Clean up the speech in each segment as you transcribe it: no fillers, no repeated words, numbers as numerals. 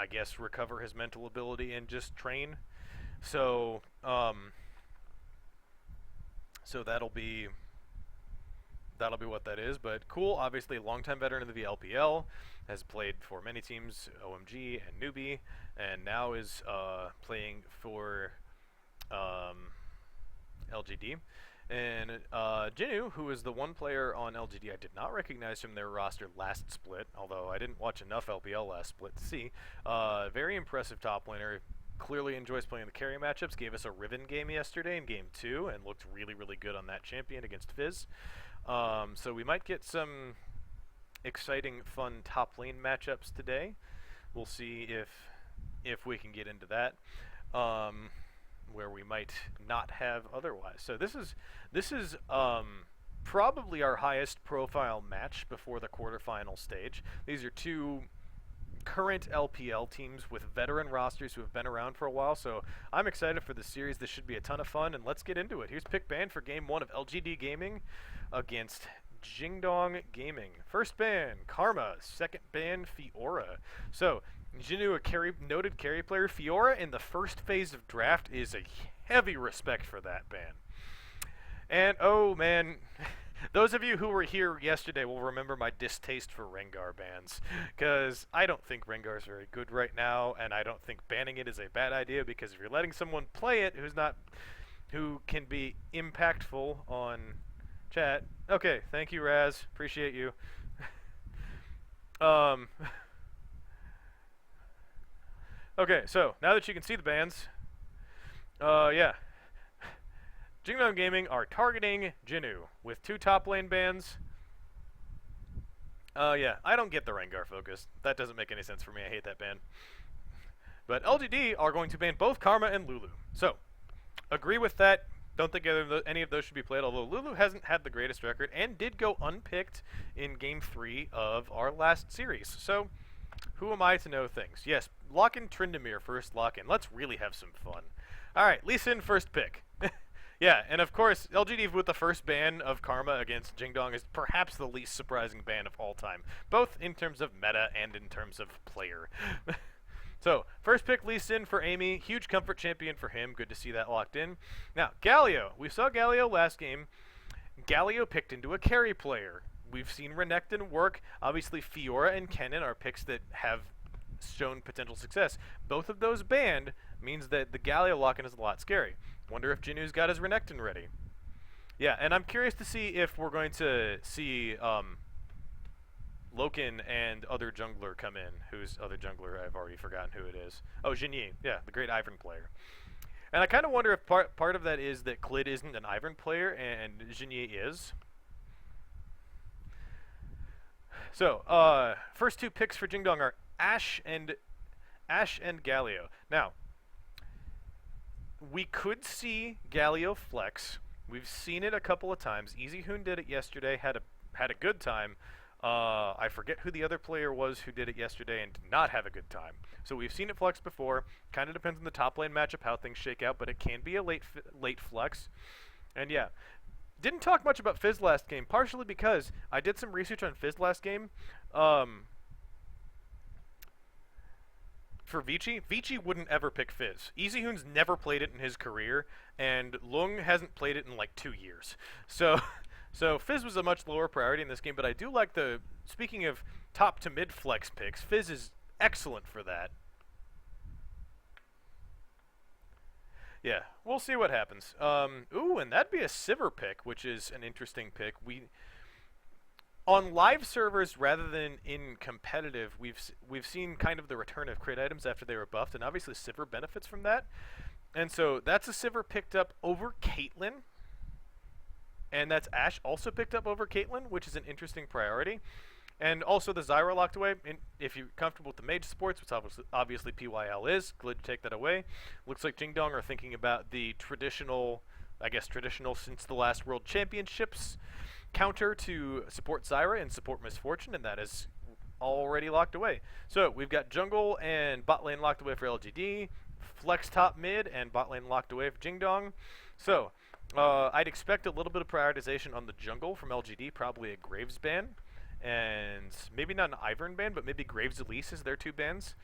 I guess, recover his mental ability and just train. So, so that'll be what that is. But cool, obviously, longtime veteran of the VLPL, has played for many teams, OMG and Newbie, and now is playing for LGD. And Jinu, who is the one player on LGD I did not recognize from their roster last split, although I didn't watch enough LPL last split to see. Very impressive top laner. Clearly enjoys playing the carry matchups. Gave us a Riven game yesterday in Game 2 and looked really, really good on that champion against Fizz. So we might get some exciting, fun top lane matchups today. We'll see if we can get into that. Where we might not have otherwise. So this is probably our highest profile match before the quarterfinal stage. These are two current LPL teams with veteran rosters who have been around for a while, so I'm excited for the series. This should be a ton of fun, and let's get into it. Here's pick ban for Game 1 of LGD-Gaming against JingDong Gaming. First ban, Karma. Second ban, Fiora. So, Jinu, a noted carry player. Fiora in the first phase of draft is a heavy respect for that ban. And, oh man, those of you who were here yesterday will remember my distaste for Rengar bans, because I don't think Rengar is very good right now, and I don't think banning it is a bad idea, because if you're letting someone play it who can be impactful on chat. Okay, thank you, Raz. Appreciate you. Okay, so now that you can see the bans, yeah. JingDong Gaming are targeting Jinu with 2 top lane bans. Yeah, I don't get the Rengar focus. That doesn't make any sense for me. I hate that ban. But LGD are going to ban both Karma and Lulu. So, agree with that. Don't think any of those should be played, although Lulu hasn't had the greatest record and did go unpicked in Game 3 of our last series. So, who am I to know things? Yes, lock in Tryndamere first lock in. Let's really have some fun. Alright, Lee Sin first pick. Yeah, and of course, LGD with the first ban of Karma against JingDong is perhaps the least surprising ban of all time, both in terms of meta and in terms of player. So, first pick Lee Sin for Amy, huge comfort champion for him, good to see that locked in. Now, Galio, we saw Galio last game. Galio picked into a carry player. We've seen Renekton work. Obviously, Fiora and Kennen are picks that have shown potential success. Both of those banned means that the Galio lock-in is a lot scary. Wonder if Jinu's got his Renekton ready. Yeah, and I'm curious to see if we're going to see Loken and other jungler come in. Who's other jungler? I've already forgotten who it is. Oh, Jinyi. Yeah, the great Ivern player. And I kind of wonder if part of that is that Klid isn't an Ivern player and Jinyi is. So, first 2 picks for JingDong are Ashe and Galio. Now, we could see Galio flex. We've seen it a couple of times. EasyHoon did it yesterday, had a good time. I forget who the other player was who did it yesterday and did not have a good time. So we've seen it flex before. Kind of depends on the top lane matchup, how things shake out, but it can be a late flex. And yeah, didn't talk much about Fizz last game, partially because I did some research on Fizz last game. For Vici wouldn't ever pick Fizz. EasyHoon's never played it in his career, and Lung hasn't played it in like 2 years. So Fizz was a much lower priority in this game, but I do like speaking of top to mid flex picks, Fizz is excellent for that. Yeah, we'll see what happens. Ooh, and that'd be a Sivir pick, which is an interesting pick. On live servers rather than in competitive, we've seen kind of the return of crit items after they were buffed, and obviously Sivir benefits from that. And so that's a Sivir picked up over Caitlyn, and that's Ashe also picked up over Caitlyn, which is an interesting priority. And also the Zyra locked away. And if you're comfortable with the mage supports, which obviously PYL is, glad to take that away. Looks like JingDong are thinking about the traditional, I guess traditional since the last World Championships counter to support Zyra and support Misfortune, and that is already locked away. So we've got jungle and bot lane locked away for LGD, flex top mid and bot lane locked away for JingDong. So I'd expect a little bit of prioritization on the jungle from LGD, probably a Graves ban, and maybe not an Ivern ban, but maybe Graves Elise is their 2 bans.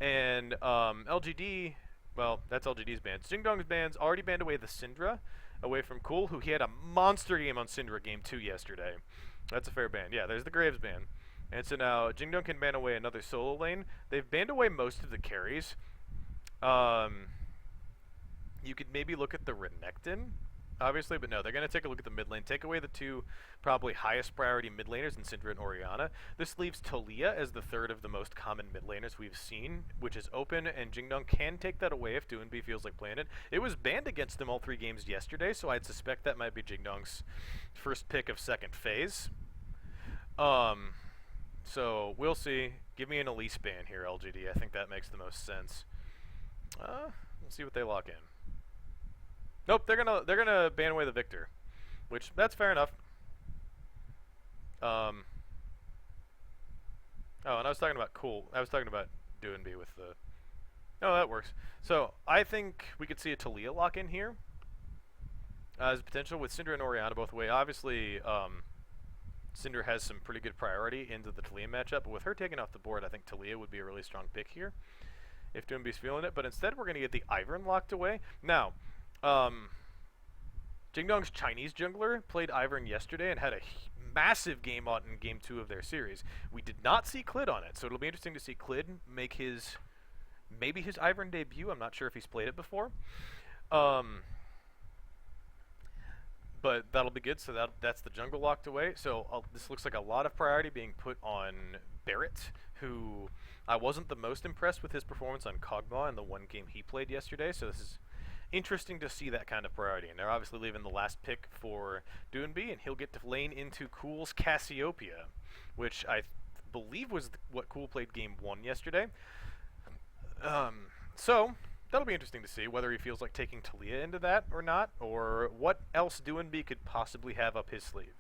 And LGD, well, that's LGD's bans. JingDong's bans already banned away the Syndra, away from Cool, who he had a monster game on Syndra game 2 yesterday. That's a fair ban. Yeah, there's the Graves ban. And so now JingDong can ban away another solo lane. They've banned away most of the carries. You could maybe look at the Renekton, obviously, but no, they're going to take a look at the mid lane, take away the two probably highest priority mid laners in Syndra and Orianna. This leaves Talia as the third of the most common mid laners we've seen, which is open, and JingDong can take that away if Doinb feels like playing it. It was banned against them all 3 games yesterday, so I'd suspect that might be JingDong's first pick of second phase. So we'll see. Give me an Elise ban here, LGD. I think that makes the most sense. Let's see what they lock in. Nope, they're gonna ban away the Victor, which that's fair enough. Oh, and I was talking about Cool. I was talking about Doinb with the. Oh, that works. So I think we could see a Talia lock in here as potential with Syndra and Orianna both away. Obviously, Syndra has some pretty good priority into the Talia matchup, but with her taken off the board, I think Talia would be a really strong pick here if Doinb's feeling it. But instead, we're going to get the Ivern locked away. Now, JingDong's Chinese jungler played Ivern yesterday and had a massive game on in Game 2 of their series. We did not see Clid on it, so it'll be interesting to see Clid make maybe his Ivern debut. I'm not sure if he's played it before. But that'll be good, so that's the jungle locked away. So this looks like a lot of priority being put on Barrett, who I wasn't the most impressed with his performance on Kog'Maw in the one game he played yesterday, so this is interesting to see that kind of priority. And they're obviously leaving the last pick for Doinb, and he'll get to lane into Cool's Cassiopeia, which I believe was what Cool played game 1 yesterday. So that'll be interesting to see whether he feels like taking Talia into that or not, or what else Doinb could possibly have up his sleeve.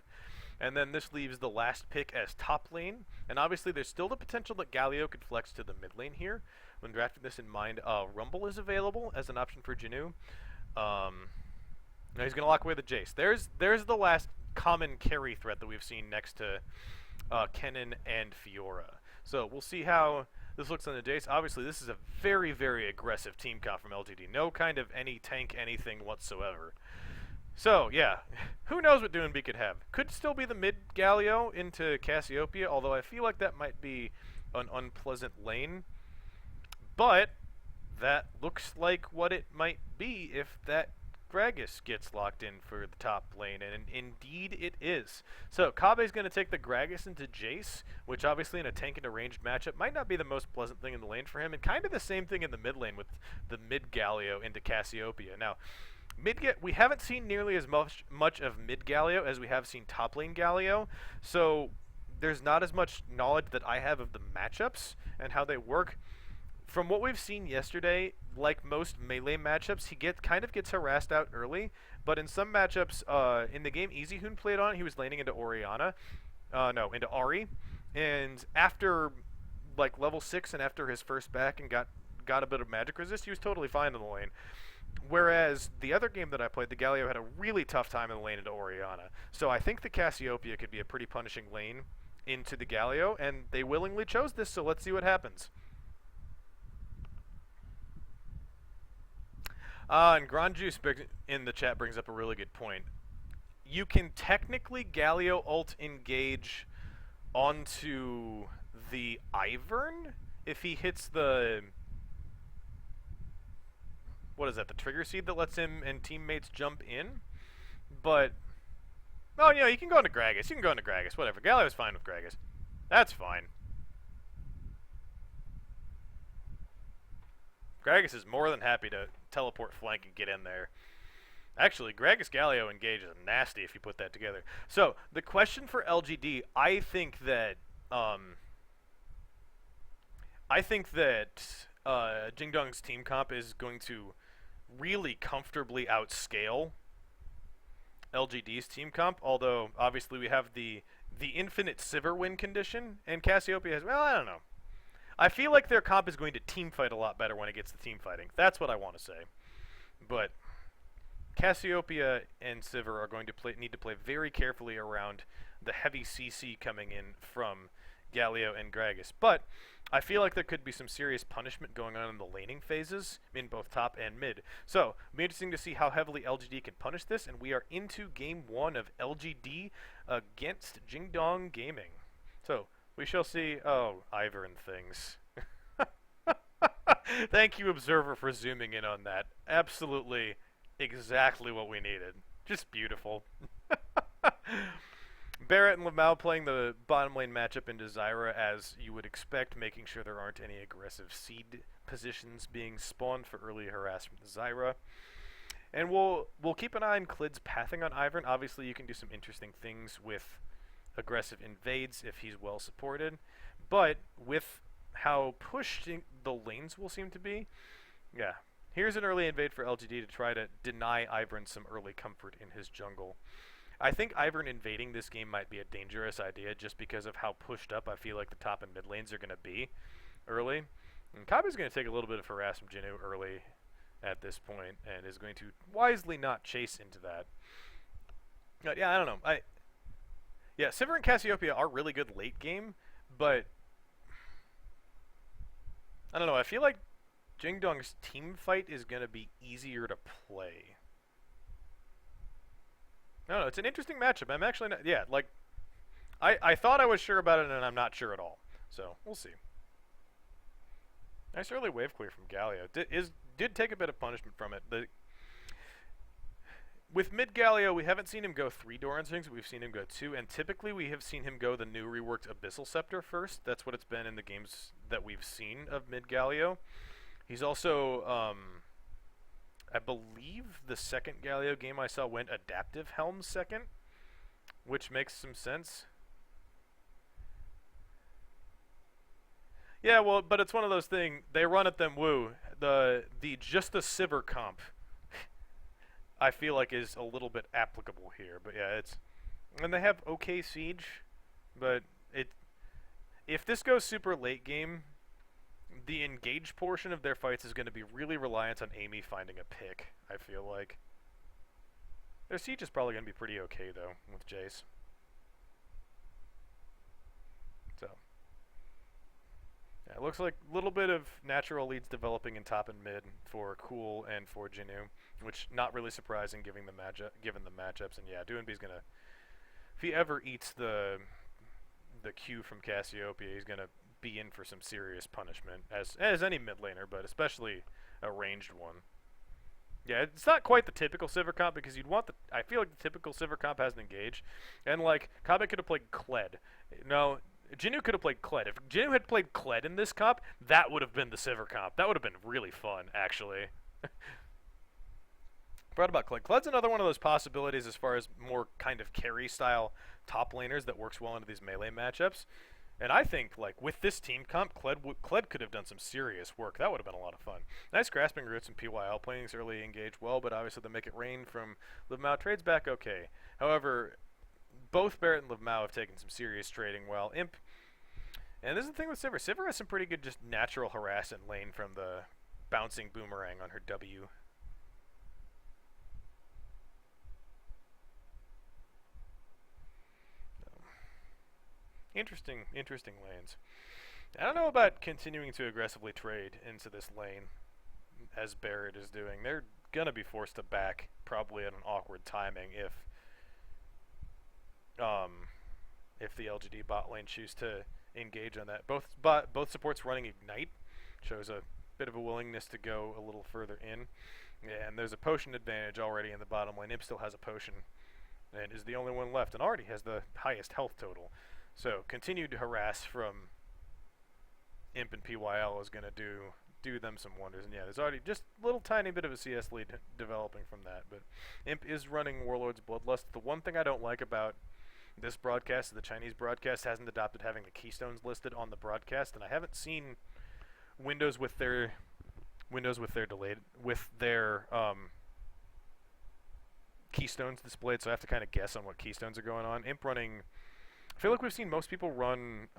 And then this leaves the last pick as top lane, and obviously there's still the potential that Galio could flex to the mid lane here. When drafting this in mind, Rumble is available as an option for Jinu. Now he's going to lock away the Jace. There's the last common carry threat that we've seen next to Kennen and Fiora. So we'll see how this looks on the Jace. Obviously, this is a very, very aggressive team comp from LGD. No kind of any tank anything whatsoever. So, yeah, who knows what Doinb could have. Could still be the mid Galio into Cassiopeia, although I feel like that might be an unpleasant lane. But that looks like what it might be if that Gragas gets locked in for the top lane, and indeed it is. So Kabe's going to take the Gragas into Jace, which obviously in a tank and a ranged matchup might not be the most pleasant thing in the lane for him, and kind of the same thing in the mid lane with the mid Galio into Cassiopeia. Now, we haven't seen nearly as much of mid Galio as we have seen top lane Galio, so there's not as much knowledge that I have of the matchups and how they work. From what we've seen yesterday, like most melee matchups, he kind of gets harassed out early, but in some matchups, in the game EasyHoon played on, he was laning into into Ahri, and after like level 6 and after his first back and got a bit of magic resist, he was totally fine in the lane. Whereas the other game that I played, the Galio had a really tough time in the lane into Orianna. So I think the Cassiopeia could be a pretty punishing lane into the Galio, and they willingly chose this, so let's see what happens. And Grand Juice in the chat brings up a really good point. You can technically Galio ult engage onto the Ivern if he hits the... What is that, the trigger seed that lets him and teammates jump in? But... Oh, yeah, you can go into Gragas. You can go into Gragas, whatever. Galio's fine with Gragas. That's fine. Gragas is more than happy to teleport flank and get in there. Actually, Gragas Galio engage is nasty if you put that together. So, the question for LGD, I think that JingDong's team comp is going to really comfortably outscale LGD's team comp, although obviously we have the infinite Sivir win condition, and Cassiopeia has, well, I don't know. I feel like their comp is going to team fight a lot better when it gets to team fighting. That's what I want to say. But Cassiopeia and Sivir are going to need to play very carefully around the heavy CC coming in from Galio and Gragas. But I feel like there could be some serious punishment going on in the laning phases in both top and mid. So, it'll be interesting to see how heavily LGD can punish this, and we are into game 1 of LGD against JingDong Gaming. So, we shall see. Oh, Ivern things. Thank you, Observer, for zooming in on that. Absolutely exactly what we needed. Just beautiful. Barrett and Lamau playing the bottom lane matchup into Zyra as you would expect, making sure there aren't any aggressive seed positions being spawned for early harass from the Zyra. And we'll keep an eye on Klid's pathing on Ivern. Obviously, you can do some interesting things with aggressive invades if he's well supported. But with how pushed the lanes will seem to be, yeah. Here's an early invade for LGD to try to deny Ivern some early comfort in his jungle. I think Ivern invading this game might be a dangerous idea just because of how pushed up I feel like the top and mid lanes are going to be early. And Kabe's going to take a little bit of harass from Jinnu early at this point and is going to wisely not chase into that. Yeah, I don't know. Yeah, Sivir and Cassiopeia are really good late game, but I don't know. I feel like JingDong's team fight is going to be easier to play. No, it's an interesting matchup. I'm actually not, yeah, like, I thought I was sure about it, and I'm not sure at all. So, we'll see. Nice early wave clear from Galio. Did take a bit of punishment from it. With mid Galio, we haven't seen him go 3 Doran Swings, we've seen him go 2, and typically we have seen him go the new reworked Abyssal Scepter first. That's what it's been in the games that we've seen of mid Galio. He's also, I believe the second Galio game I saw went Adaptive Helm second, which makes some sense. Yeah, well, but it's one of those things, they run at them woo. Just the Sivir comp, I feel like is a little bit applicable here. But yeah, and they have okay siege, but if this goes super late game, the engage portion of their fights is going to be really reliant on Amy finding a pick, I feel like. Their siege is probably going to be pretty okay, though, with Jace. So. Yeah, it looks like a little bit of natural leads developing in top and mid for Cool and for Jinnu, which not really surprising given the matchups. And yeah, Doinby's going to, if he ever eats the Q from Cassiopeia, he's going to be in for some serious punishment, as any mid laner, but especially a ranged one. Yeah, it's not quite the typical Sivir comp because you'd want I feel like the typical Sivir comp has an engage, and like Kabe could have played Kled. No, Jinnu could have played Kled. If Jinnu had played Kled in this comp, that would have been the Sivir comp. That would have been really fun, actually. Forgot about Kled. Kled's another one of those possibilities as far as more kind of carry style top laners that works well into these melee matchups. And I think, like, with this team comp, Kled could have done some serious work. That would have been a lot of fun. Nice grasping roots and PYL playing early engage well, but obviously the make it rain from Livmao trades back okay. However, both Barrett and Livmao have taken some serious trading while Imp. And this is the thing with Sivir. Sivir has some pretty good just natural harass in lane from the bouncing boomerang on her W. Interesting lanes. I don't know about continuing to aggressively trade into this lane as Barrett is doing. They're going to be forced to back probably at an awkward timing if the LGD bot lane choose to engage on that. Both supports running Ignite shows a bit of a willingness to go a little further in. And there's a potion advantage already in the bottom lane. Imp still has a potion and is the only one left and already has the highest health total. So continued harass from Imp and PYL is going to do them some wonders. And yeah, there's already just a little tiny bit of a CS lead developing from that. But Imp is running Warlord's Bloodlust. The one thing I don't like about this broadcast is the Chinese broadcast hasn't adopted having the keystones listed on the broadcast, and I haven't seen Windows with their keystones displayed, so I have to kind of guess on what keystones are going on. Imp running, I feel like we've seen most people run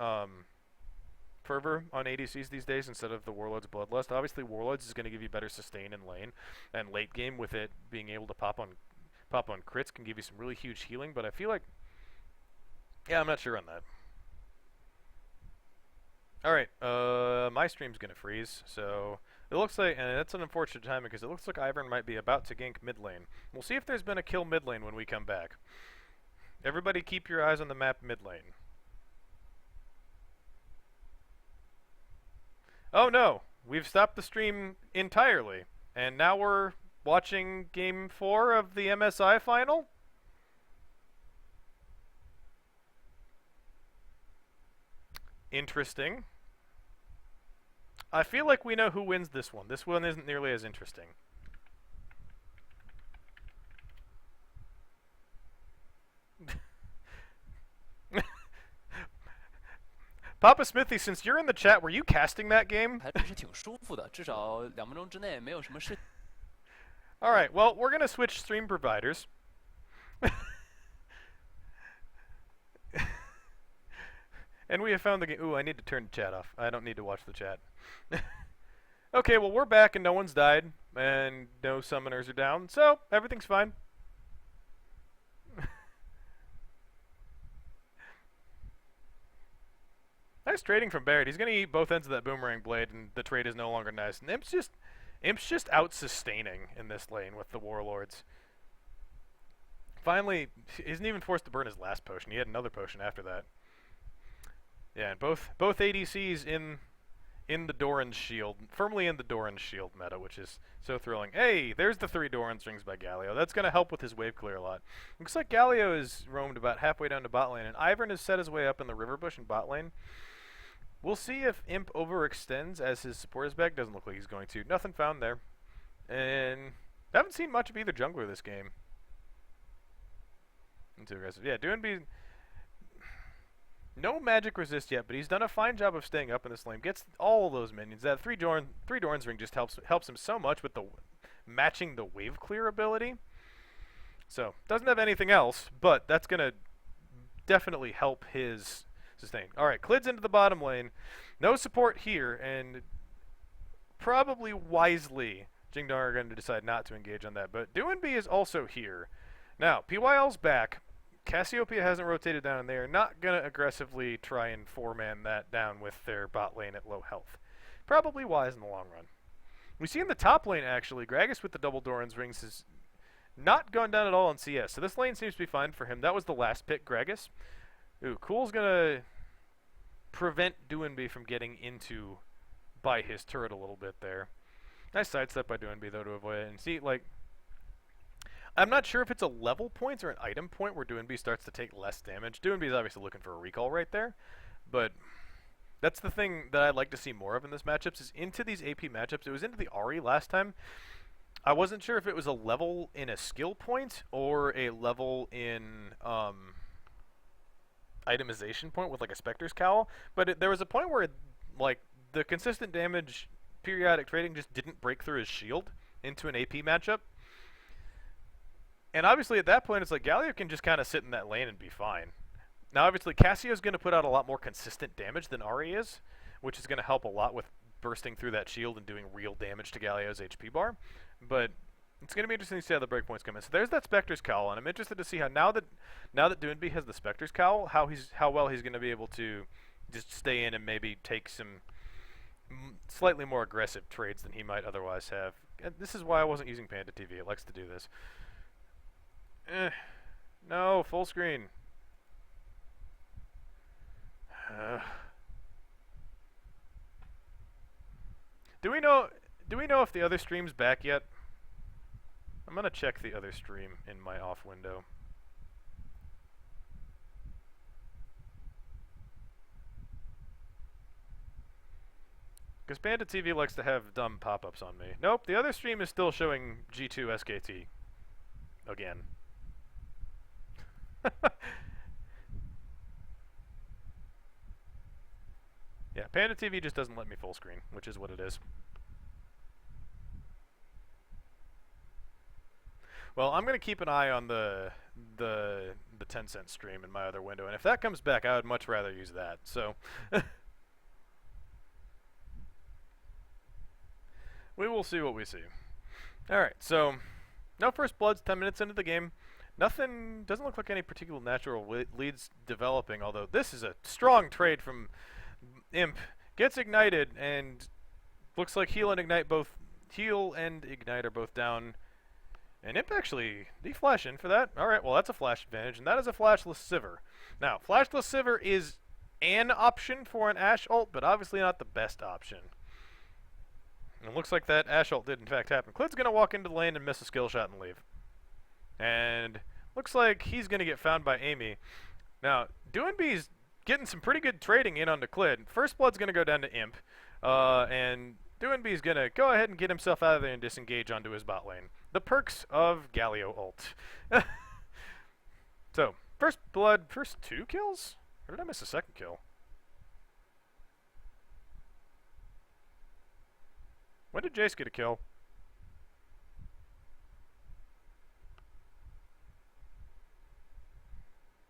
Fervor on ADCs these days instead of the Warlord's Bloodlust. Obviously, Warlords is going to give you better sustain in lane, and late game with it being able to pop on crits can give you some really huge healing. But I feel like, yeah, I'm not sure on that. Alright, my stream's gonna freeze, so it looks like, and that's an unfortunate timing because it looks like Ivern might be about to gank mid lane. We'll see if there's been a kill mid lane when we come back. Everybody keep your eyes on the map mid lane. Oh no, we've stopped the stream entirely, and now we're watching Game 4 of the MSI final? Interesting. I feel like we know who wins this one. This one isn't nearly as interesting. Papa Smithy, since you're in the chat, were you casting that game? 还是挺舒服的，至少2分钟之内没有什么事。Alright, well, we're gonna switch stream providers. And we have found the game. Ooh, I need to turn the chat off. I don't need to watch the chat. Okay, well, we're back and no one's died, and no summoners are down, so everything's fine. Nice trading from Barrett. He's gonna eat both ends of that boomerang blade, and the trade is no longer nice. And Imp's just out-sustaining in this lane with the Warlords. Finally, he isn't even forced to burn his last potion. He had another potion after that. Yeah, and both ADCs in the Doran's shield, firmly in the Doran's shield meta, which is so thrilling. Hey, there's the 3 Doran's rings by Galio. That's going to help with his wave clear a lot. Looks like Galio is roamed about halfway down to bot lane, and Ivern has set his way up in the river bush in bot lane. We'll see if Imp overextends as his support is back. Doesn't look like he's going to. Nothing found there. And I haven't seen much of either jungler this game. Too aggressive. Yeah, Doinby, no magic resist yet, but he's done a fine job of staying up in this lane. Gets all of those minions. That 3 Doran's ring just helps him so much with the matching the wave clear ability. So, doesn't have anything else, but that's going to definitely help his sustain. Alright, Clid's into the bottom lane. No support here, and probably wisely, JingDong are going to decide not to engage on that. But Doinby is also here. Now, PYL's back. Cassiopeia hasn't rotated down, and they are not going to aggressively try and 4-man that down with their bot lane at low health. Probably wise in the long run. We see in the top lane, actually, Gragas with the double Doran's rings has not gone down at all in CS. So this lane seems to be fine for him. That was the last pick, Gragas. Ooh, Cool's going to prevent Doinby from getting into by his turret a little bit there. Nice sidestep by Doinby, though, to avoid it. And see, like, I'm not sure if it's a level point or an item point where Doinby starts to take less damage. Doinby's obviously looking for a recall right there, but that's the thing that I'd like to see more of in this matchups is into these AP matchups. It was into the Ahri last time. I wasn't sure if it was a level in a skill point or a level in itemization point with like a Spectre's Cowl, but there was a point where like the consistent damage periodic trading just didn't break through his shield into an AP matchup. And obviously at that point, it's like Galio can just kind of sit in that lane and be fine. Now obviously Cassio's going to put out a lot more consistent damage than Ahri is, which is going to help a lot with bursting through that shield and doing real damage to Galio's HP bar. But it's going to be interesting to see how the breakpoints come in. So there's that Spectre's Cowl, and I'm interested to see how now that Doinby has the Spectre's Cowl, how well he's going to be able to just stay in and maybe take some slightly more aggressive trades than he might otherwise have. And this is why I wasn't using Panda TV. It likes to do this. No, full screen. Do we know if the other stream's back yet? I'm gonna check the other stream in my off window. Because Panda TV likes to have dumb pop-ups on me. Nope, the other stream is still showing G2 SKT. Again. Yeah, Panda TV just doesn't let me full screen, which is what it is. Well, I'm going to keep an eye on the 10-cent stream in my other window, and if that comes back, I would much rather use that. So we will see what we see. Alright, so no first bloods 10 minutes into the game. Nothing, doesn't look like any particular natural leads developing, although this is a strong trade from Imp. gets ignited, and looks like heal and ignite are both down. And Imp actually, they flash in for that. Alright, well that's a flash advantage, and that is a flashless Sivir. Now, flashless Sivir is an option for an Ashe ult, but obviously not the best option. And it looks like that Ashe ult did in fact happen. Clid's going to walk into the lane and miss a skill shot and leave. And looks like he's going to get found by Amy. Now, Doinby's getting some pretty good trading in onto Clid. First Blood's going to go down to Imp, and Doinby's going to go ahead and get himself out of there and disengage onto his bot lane. The perks of Galio ult. So, first Blood, first 2 kills? Or did I miss a second kill? When did Jace get a kill?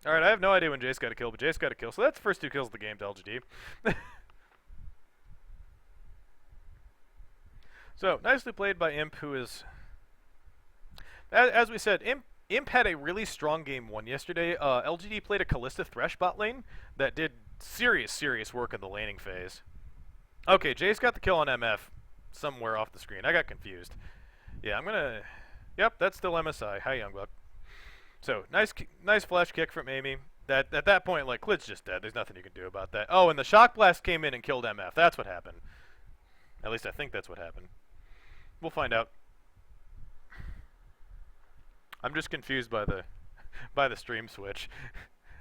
Alright, I have no idea when Jace got a kill, but Jace got a kill. So that's the first 2 kills of the game to LGD. So, nicely played by Imp, who is... As we said, Imp had a really strong game 1 yesterday. LGD played a Kalista Thresh bot lane that did serious work in the laning phase. Okay, Jace got the kill on MF somewhere off the screen. I got confused. Yeah, I'm gonna... Yep, that's still MSI. Hi, Youngbuck. So, nice flash kick from Amy. At that point, like, Clid's just dead. There's nothing you can do about that. Oh, and the Shock Blast came in and killed MF. That's what happened. At least I think that's what happened. We'll find out. I'm just confused by the stream switch.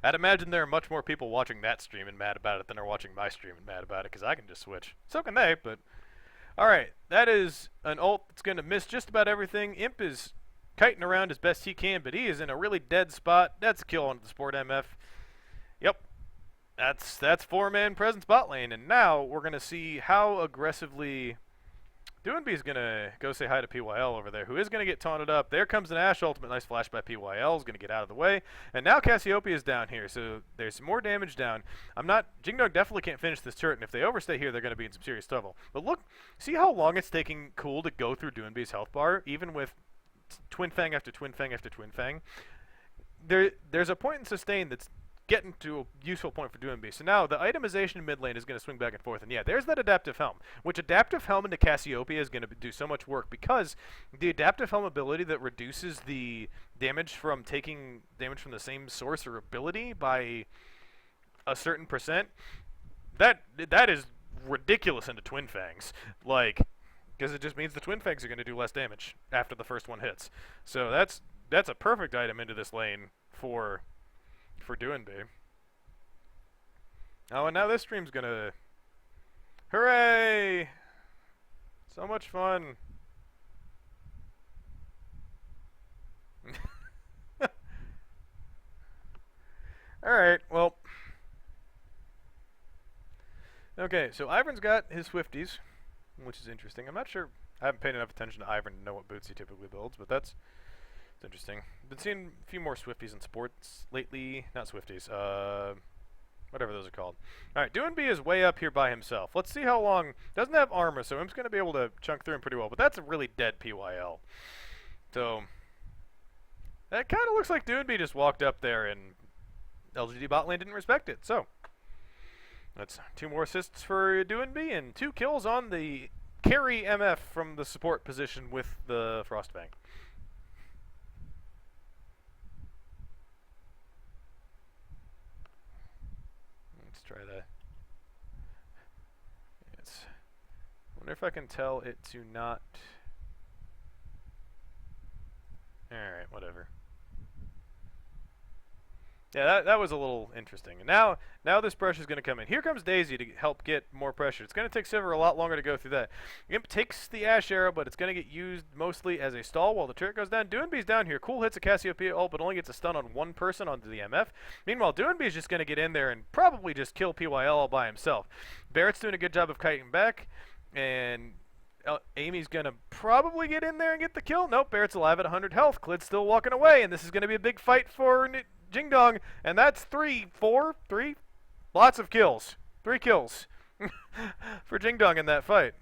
I'd imagine there are much more people watching that stream and mad about it than are watching my stream and mad about it, because I can just switch. So can they, but... Alright, that is an ult that's going to miss just about everything. Imp is kiting around as best he can, but he is in a really dead spot. That's a kill on the Sport MF. Yep. That's 4-man presence bot lane, and now we're going to see how aggressively... Doinby's going to go say hi to PYL over there, who is going to get taunted up. There comes an Ashe ultimate. Nice flash by PYL. Is going to get out of the way. And now Cassiopeia is down here, so there's more damage down. JingDong definitely can't finish this turret, and if they overstay here, they're going to be in some serious trouble. But look, see how long it's taking Cool to go through Doinby's health bar, even with Twin Fang after Twin Fang after Twin Fang? There's a point in sustain that's getting to a useful point for Doinby. So now the itemization in mid lane is going to swing back and forth. And yeah, there's that Adaptive Helm, which Adaptive Helm into Cassiopeia is going to do so much work, because the Adaptive Helm ability that reduces the damage from taking damage from the same source or ability by a certain percent, that is ridiculous into Twin Fangs. Like, because it just means the Twin Fangs are going to do less damage after the first one hits. So that's a perfect item into this lane for Doinby. Oh, and now this stream's gonna... Hooray! So much fun. Alright, well... Okay, so Ivern's got his Swifties, which is interesting. I'm not sure... I haven't paid enough attention to Ivern to know what boots he typically builds, but that's interesting. Been seeing a few more Swifties in sports lately. Not Swifties, whatever those are called. Alright, Doinby is way up here by himself. Let's see how long... Doesn't have armor, so Imp's going to be able to chunk through him pretty well, but that's a really dead PYL. So, that kind of looks like Doinby just walked up there and LGD bot lane didn't respect it. So, that's 2 more assists for Doinby and 2 kills on the carry MF from the support position with the Frostfang. Try that. Yes. Wonder if I can tell it to not... Alright, whatever. Yeah, that was a little interesting. And now this pressure is going to come in. Here comes Daisy to help get more pressure. It's going to take Sivir a lot longer to go through that. Imp takes the Ashe arrow, but it's going to get used mostly as a stall while the turret goes down. Doinby's down here. Cool hits a Cassiopeia ult, but only gets a stun on one person onto the MF. Meanwhile, Doinby's just going to get in there and probably just kill PYL all by himself. Barrett's doing a good job of kiting back, and... Amy's going to probably get in there and get the kill. Nope, Barrett's alive at 100 health. Clid's still walking away, and this is going to be a big fight for JingDong. And that's 3. Lots of kills. 3 kills for JingDong in that fight.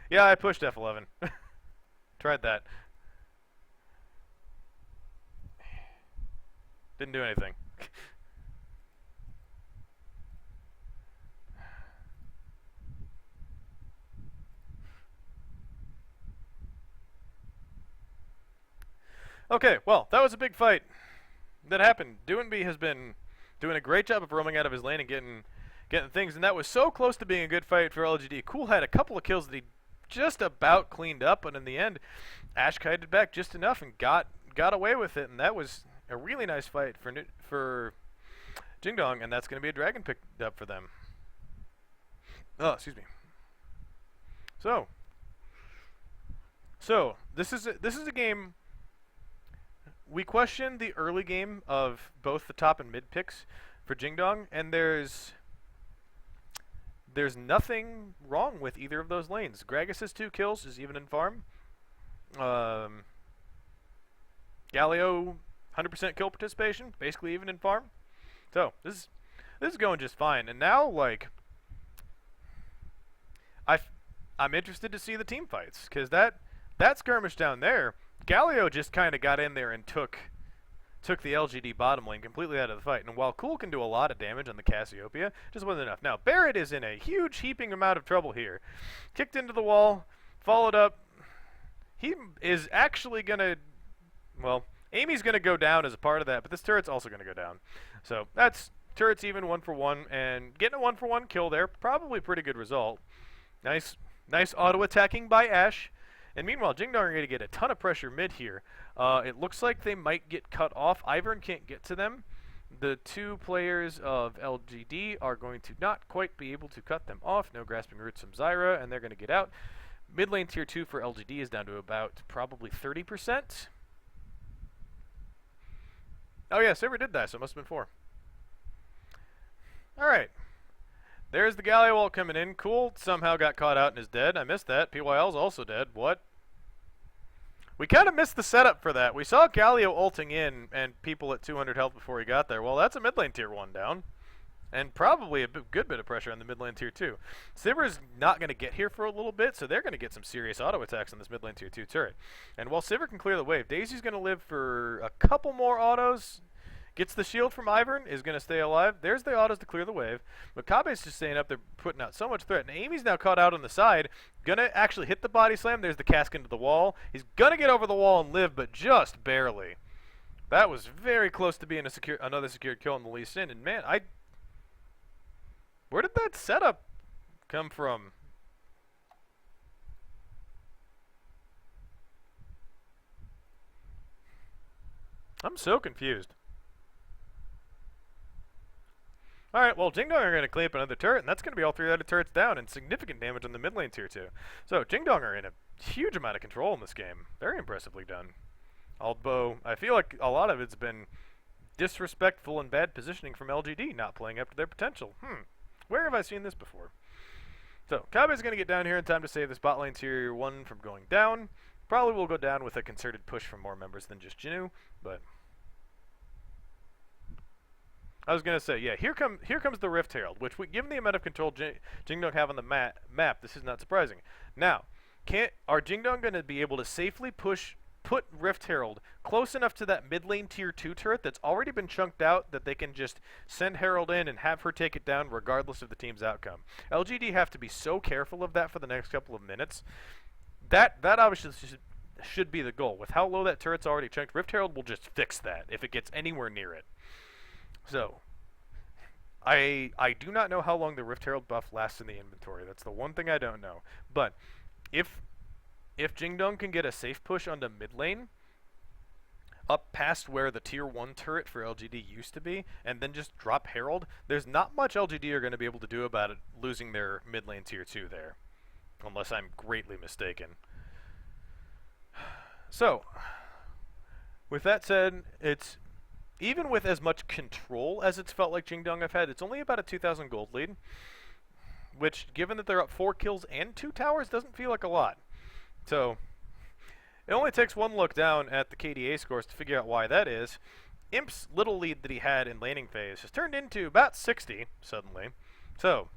Yeah, I pushed F11. Tried that. Didn't do anything. Okay, well, that was a big fight that happened. Doinby has been doing a great job of roaming out of his lane and getting things, and that was so close to being a good fight for LGD. Cool had a couple of kills that he just about cleaned up, but in the end, Ash kited back just enough and got away with it, and that was a really nice fight for JingDong, and that's going to be a dragon picked up for them. Oh, excuse me. So this is a game. We questioned the early game of both the top and mid picks for JingDong, and there's nothing wrong with either of those lanes. Gragas has 2 kills, is even in farm. Galio, 100% kill participation, basically even in farm. So this is going just fine. And now, like, I'm interested to see the team fights, because that skirmish down there, Galio just kind of got in there and took the LGD bottom lane completely out of the fight. And while Cool can do a lot of damage on the Cassiopeia, just wasn't enough. Now, Barrett is in a huge heaping amount of trouble here. Kicked into the wall, followed up. He is actually going to, well, Amy's going to go down as a part of that, but this turret's also going to go down. So that's turret's even 1-for-1, and getting a 1-for-1 kill there, probably pretty good result. Nice auto attacking by Ash. And meanwhile, JingDong are going to get a ton of pressure mid here. It looks like they might get cut off. Ivern can't get to them. The 2 players of LGD are going to not quite be able to cut them off. No grasping roots from Zyra, and they're going to get out. Mid lane tier 2 for LGD is down to about probably 30%. Oh yeah, Silver did that, so it must have been 4. Alright. There's the Galio ult coming in. Cool somehow got caught out and is dead. I missed that. PYL's also dead. What? We kind of missed the setup for that. We saw Galio ulting in and people at 200 health before he got there. Well, that's a mid lane tier 1 down. And probably a good bit of pressure on the mid lane tier 2. Sivir's not going to get here for a little bit, so they're going to get some serious auto attacks on this mid lane tier 2 turret. And while Sivir can clear the wave, Daisy's going to live for a couple more autos. Gets the shield from Ivern, is going to stay alive. There's the autos to clear the wave. Makabe's just staying up there, putting out so much threat. And Amy's now caught out on the side. Going to actually hit the body slam. There's the cask into the wall. He's going to get over the wall and live, but just barely. That was very close to being another secured kill on the Lee Sin. And man, where did that setup come from? I'm so confused. Alright, well, JingDong are going to clean up another turret, and that's going to be all 3 other turrets down, and significant damage on the mid lane tier 2. So, JingDong are in a huge amount of control in this game. Very impressively done. Although, I feel like a lot of it's been disrespectful and bad positioning from LGD, not playing up to their potential. Where have I seen this before? So, Kabe's going to get down here in time to save this bot lane tier 1 from going down. Probably will go down with a concerted push from more members than just Jinu, but I was going to say, yeah, here comes the Rift Herald, which, given the amount of control JingDong have on the map, this is not surprising. Now, are JingDong going to be able to safely put Rift Herald close enough to that mid lane tier 2 turret that's already been chunked out that they can just send Herald in and have her take it down regardless of the team's outcome? LGD have to be so careful of that for the next couple of minutes. That obviously should be the goal. With how low that turret's already chunked, Rift Herald will just fix that if it gets anywhere near it. So, I do not know how long the Rift Herald buff lasts in the inventory. That's the one thing I don't know. But if JingDong can get a safe push onto mid lane, up past where the tier 1 turret for LGD used to be, and then just drop Herald, there's not much LGD are going to be able to do about it losing their mid lane tier 2 there. Unless I'm greatly mistaken. So, with that said, it's even with as much control as it's felt like JingDong have had, it's only about a 2,000 gold lead, which, given that they're up 4 kills and 2 towers, doesn't feel like a lot. So, it only takes one look down at the KDA scores to figure out why that is. Imp's little lead that he had in laning phase has turned into about 60 suddenly. So,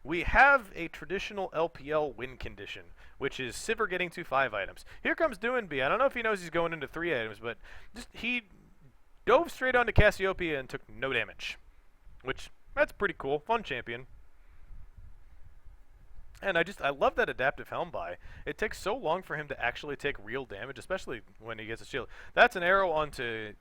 we have a traditional LPL win condition, which is Sivir getting to 5 items. Here comes Doinby. I don't know if he knows he's going into 3 items, but he dove straight onto Cassiopeia and took no damage, which, that's pretty cool. Fun champion. And I love that adaptive helm buy. It takes so long for him to actually take real damage, especially when he gets a shield. That's an arrow onto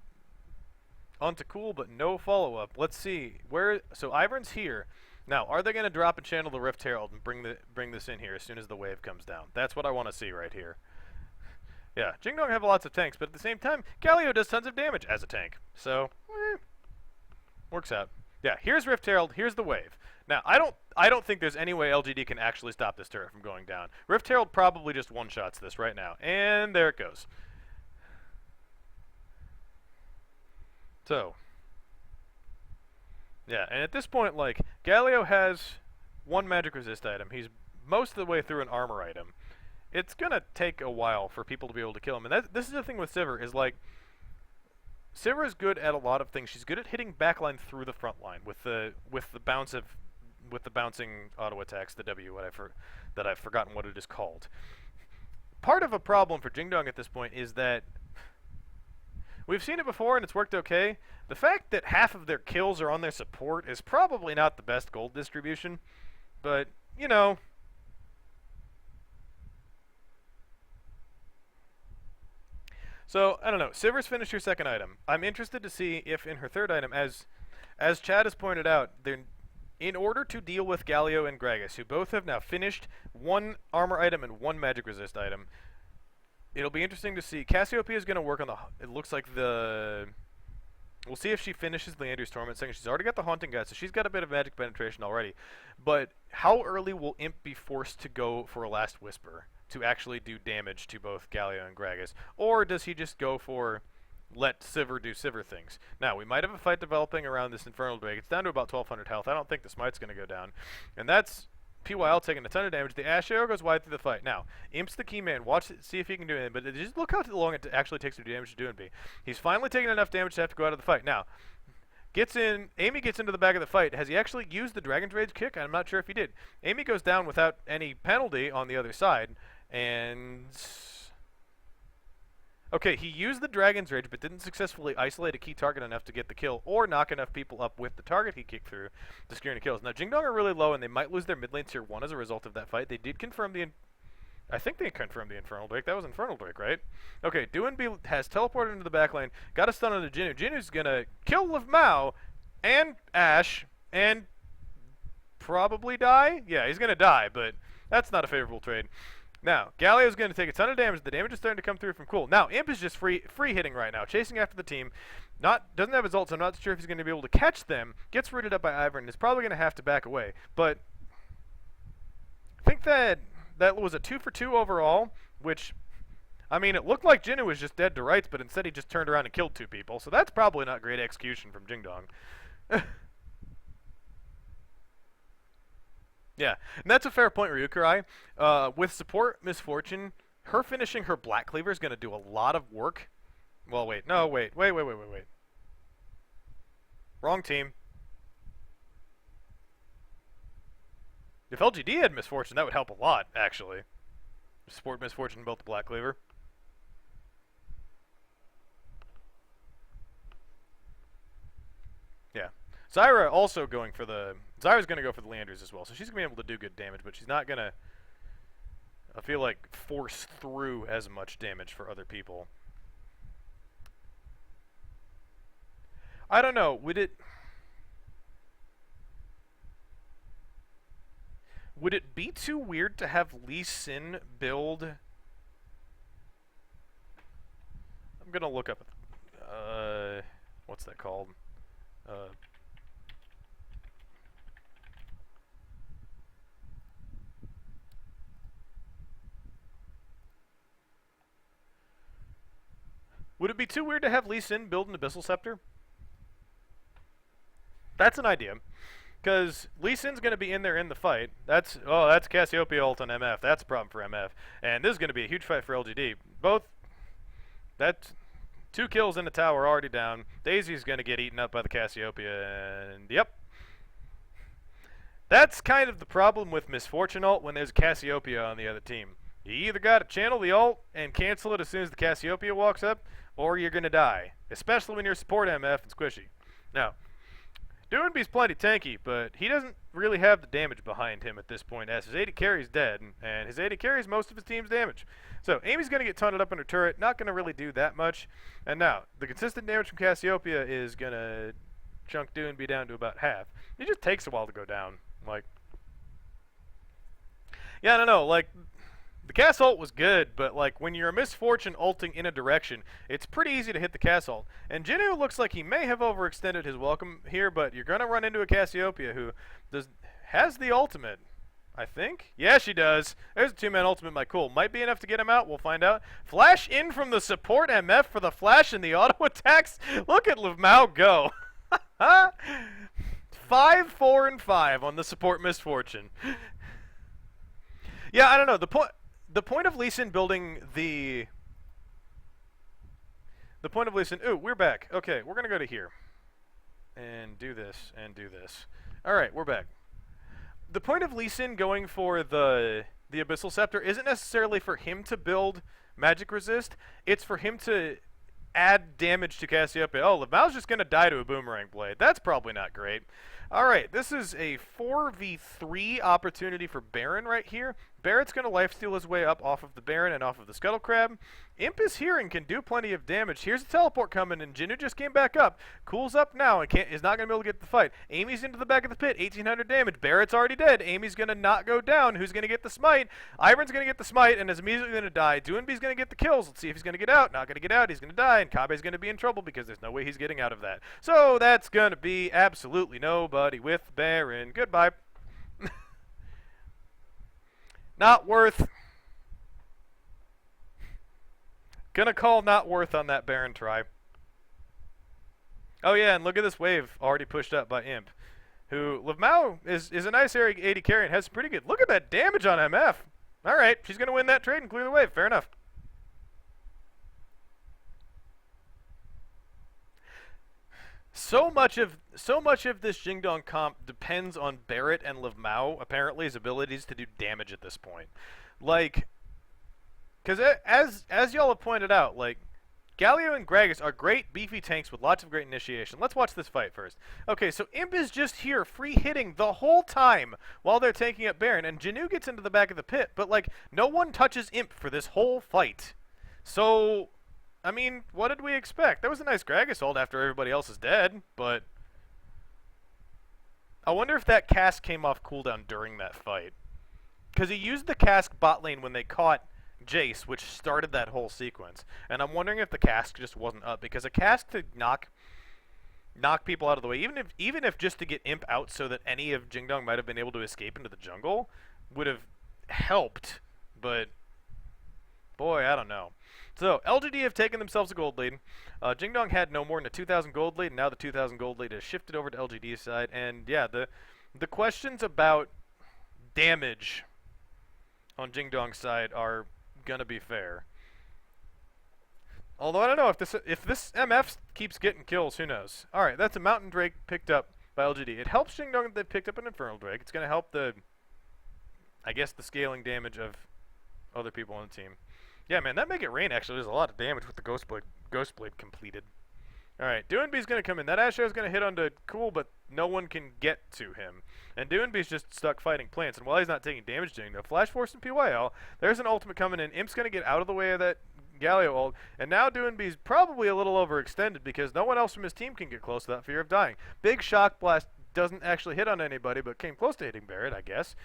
cool, but no follow-up. Let's see where. So Ivern's here. Now, are they going to drop and channel the Rift Herald and bring this in here as soon as the wave comes down? That's what I want to see right here. Yeah, JingDong have lots of tanks, but at the same time, Galio does tons of damage as a tank. So, works out. Yeah, here's Rift Herald, here's the wave. Now, I don't think there's any way LGD can actually stop this turret from going down. Rift Herald probably just one-shots this right now. And there it goes. So, yeah, and at this point, like, Galio has one magic resist item. He's most of the way through an armor item. It's gonna take a while for people to be able to kill him. And this is the thing with Sivir, is like, Sivir is good at a lot of things. She's good at hitting backline through the front line with the bouncing auto attacks, the W, that I've forgotten what it is called. Part of a problem for JingDong at this point is that we've seen it before and it's worked okay. The fact that half of their kills are on their support is probably not the best gold distribution, but, you know. So, I don't know. Sivir's finished her second item. I'm interested to see if in her third item, as Chad has pointed out, in order to deal with Galio and Gragas, who both have now finished one armor item and one magic resist item, it'll be interesting to see. Cassiopeia is going to work on it looks like we'll see if she finishes Leander's Torment second. She's already got the Haunting Guy, so she's got a bit of magic penetration already. But how early will Imp be forced to go for a Last Whisper to actually do damage to both Galio and Gragas? Or does he just go for let Sivir do Sivir things? Now, we might have a fight developing around this Infernal Drake. It's down to about 1200 health. I don't think the Smite's going to go down. And that's PYL taking a ton of damage. The Ash Arrow goes wide through the fight. Now, Imp's the key man. Watch it, see if he can do it. But just look how long it actually takes to do damage to do NB. He's finally taking enough damage to have to go out of the fight. Now, Amy gets into the back of the fight. Has he actually used the Dragon's Rage kick? I'm not sure if he did. Amy goes down without any penalty on the other side. And okay, he used the Dragon's Rage, but didn't successfully isolate a key target enough to get the kill, or knock enough people up with the target he kicked through to secure any kills. Now, JingDong are really low, and they might lose their mid lane tier 1 as a result of that fight. They did confirm I think they confirmed the Infernal Drake. That was Infernal Drake, right? Okay, Duanbi has teleported into the back lane, got a stun on the Jinnu. Jinnu's gonna kill Liv Mao and Ashe, and probably die? Yeah, he's gonna die, but that's not a favorable trade. Now, Galio's going to take a ton of damage. The damage is starting to come through from Cool. Now, Imp is just free hitting right now, chasing after the team. Doesn't have results. I'm not sure if he's going to be able to catch them. Gets rooted up by Ivern and is probably going to have to back away. But I think that was a 2-for-2 overall, which, I mean, it looked like Jinnu was just dead to rights, but instead he just turned around and killed 2 people. So that's probably not great execution from JingDong. Yeah, and that's a fair point, Ryukurai. With support Misfortune, her finishing her Black Cleaver is going to do a lot of work. Well, wait. No, wait. Wrong team. If LGD had Misfortune, that would help a lot, actually. Support Misfortune built the Black Cleaver. Yeah. Zyra also going for Zyra's going to go for the Leanders as well, so she's going to be able to do good damage, but she's not going to, I feel like, force through as much damage for other people. I don't know, would it be too weird to have Lee Sin build? I'm going to look up, what's that called? Would it be too weird to have Lee Sin build an Abyssal Scepter? That's an idea. Because Lee Sin's going to be in there in the fight. That's Cassiopeia ult on MF. That's a problem for MF. And this is going to be a huge fight for LGD. That's 2 kills in the tower already down. Daisy's going to get eaten up by the Cassiopeia. And yep. That's kind of the problem with Misfortune ult when there's Cassiopeia on the other team. You either got to channel the ult and cancel it as soon as the Cassiopeia walks up, or you're going to die, especially when you're support MF and squishy. Now, Doinby's plenty tanky, but he doesn't really have the damage behind him at this point, as his AD carry's dead, and his AD carries most of his team's damage. So Amy's going to get tunneled up under turret, not going to really do that much. And now, the consistent damage from Cassiopeia is going to chunk Doinby down to about half. It just takes a while to go down. Like, yeah, I don't know, like, the cast ult was good, but like when you're a misfortune ulting in a direction, it's pretty easy to hit the cast ult. And Jinu looks like he may have overextended his welcome here, but you're gonna run into a Cassiopeia who has the ultimate, I think. Yeah, she does. There's a 2-man ultimate by Cool. Might be enough to get him out. We'll find out. Flash in from the support MF for the flash and the auto attacks. Look at Livmao go. 5, 4, and 5 on the support misfortune. Yeah, I don't know. The point of Lee Sin building the point of Lee Sin. Ooh, we're back. Okay, we're gonna go to here and do this and do this. All right, we're back. The point of Lee Sin going for the Abyssal Scepter isn't necessarily for him to build magic resist. It's for him to add damage to Cassiopeia. Oh, Livmao's just gonna die to a boomerang blade. That's probably not great. All right, this is a 4v3 opportunity for Baron right here. Barrett's going to lifesteal his way up off of the Baron and off of the Scuttle Crab. Imp is here and can do plenty of damage. Here's a teleport coming, and Jinu just came back up. Cool's up now and is not going to be able to get the fight. Amy's into the back of the pit, 1800 damage. Barrett's already dead. Amy's going to not go down. Who's going to get the smite? Ivern's going to get the smite and is immediately going to die. Doinby's going to get the kills. Let's see if he's going to get out. Not going to get out. He's going to die, and Kabe's going to be in trouble because there's no way he's getting out of that. So that's going to be absolutely nobody with Baron. Goodbye. Not worth. Gonna call not worth on that Baron try. Oh yeah, and look at this wave already pushed up by Imp, who Livmao is a nice area AD carry and has pretty good. Look at that damage on MF. All right, she's gonna win that trade and clear the wave. Fair enough. So much of this JingDong comp depends on Barrett and Livmao, apparently, his abilities to do damage at this point. Like, because as y'all have pointed out, like, Galio and Gragas are great beefy tanks with lots of great initiation. Let's watch this fight first. Okay, so Imp is just here free hitting the whole time while they're taking up Baron, and Jinu gets into the back of the pit, but like, no one touches Imp for this whole fight. So, I mean, what did we expect? That was a nice Gragas ult after everybody else is dead, but I wonder if that cask came off cooldown during that fight. Because he used the cask bot lane when they caught Jace, which started that whole sequence. And I'm wondering if the cask just wasn't up, because a cask to knock people out of the way, even if just to get Imp out so that any of JingDong might have been able to escape into the jungle, would have helped, but boy, I don't know. So, LGD have taken themselves a gold lead. JingDong had no more than a 2,000 gold lead, and now the 2,000 gold lead has shifted over to LGD's side. And yeah, the questions about damage on JingDong's side are gonna be fair. Although I don't know if this MF keeps getting kills, who knows? All right, that's a Mountain Drake picked up by LGD. It helps JingDong that they picked up an Infernal Drake. It's gonna help I guess the scaling damage of other people on the team. Yeah, man, that Make It Rain actually does a lot of damage with the Ghost Blade completed. Alright, Doinby's going to come in. That Asho's going to hit onto Cool, but no one can get to him. And Doinby's just stuck fighting plants, and while he's not taking damage doing no Flash Force and PYL, there's an ultimate coming in. Imp's going to get out of the way of that Galio ult, and now Doinby's probably a little overextended because no one else from his team can get close without fear of dying. Big Shock Blast doesn't actually hit on anybody, but came close to hitting Barrett, I guess.